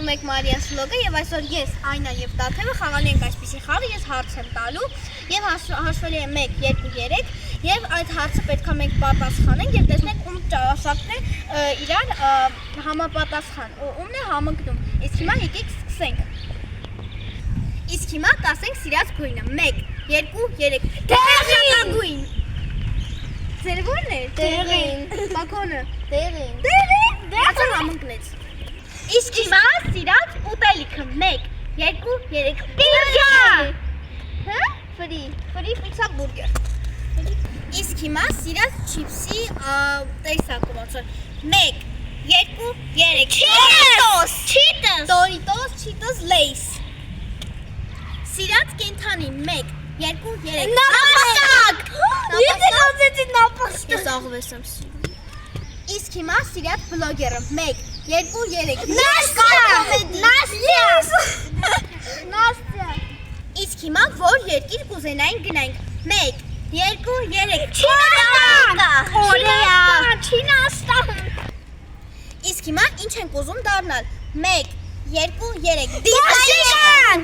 Դիտում եք Մարիաս վլոգը եւ այսօր ես, Այնան եւ Տաթևը խաղալու ենք այսպիսի խաղ, ես հարց եմ տալու եւ հաշվելի է 1, 2, 3 եւ այդ հարցը պետք է մենք պատասխանենք եւ տեսնենք ում ճաշակն է իրար համապատասխան, ումն է համընկնում։ Իսկ հիմա եկեք սկսենք։ Իսկ հիմա կասենք սիրած գույնը 1, 2, 3 Տեղին։ Ձեր ո՞րն է։ Տեղին։ Բակոնը։ Տեղին։ Դե համընկնեց։ Իսկ հիմա սիրած ուտելիքը 1, 2, 3 Պիզա։ Հա? Ֆրի պիցա բուրգեր։ Իսկ հիմա սիրած չիպսի տեսակը ոնց որ 1, 2, 3 Doritos, Cheetos, Lays։ Սիրած կենթանի 1, 2, 3 Նապաստակ։ Ես ասեցի նապաստակ։ Ես աղվես եմ սիրում։ Իսկ հիմա սիրած բլոգերը 1, 2, 3 Նաստյա։ Իսկ հիմա որ երկիր կուզենային գնանք 1, 2, 3 Չինաստան։ Իսկ հիմա ինչ ենք ուզում դառնալ 1, 2, 3 Դիզայներ։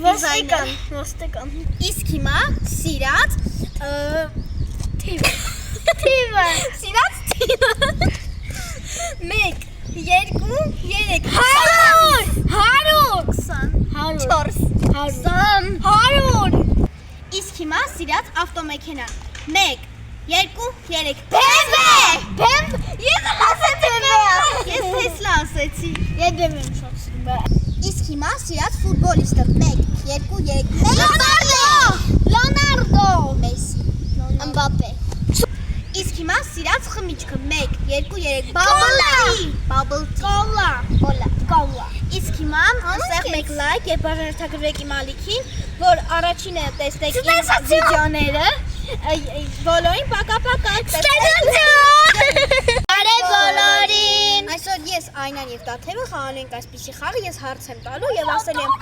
Ոստիկան։ Իսկ հիմա սիրած թիվը։ Սիրած թիվը 1, 2, 3 100 Իսկ հիմա սիրած ավտոմեքենան 1, 2, 3 Բեմ։ Ես ասեցի Ես Տեսլա ասեցի։ Ես բեմ եմ շատ սիրում։ Իսկ հիմա սիրած ֆուտբոլիստը 1, 2, 3 Լեոնարդո Մեսի Մբապե։ Իսկ հիմա սիրած խմիչքը 1, 2, 3 Bubble Cola։ Իսկ հիմա ասեղ մեկ լայք եւ բաժանորդագրվեք իմ ալիքին, որ առաջինը տեսնեք իմ վիդեոները։ Բոլորին պակա-պակա։ Բարև բոլորին։ Այսօր ես Այնան եւ Տաթևը խաղալու ենք այսպիսի խաղ, ես հարց եմ տալու եւ ասել եմ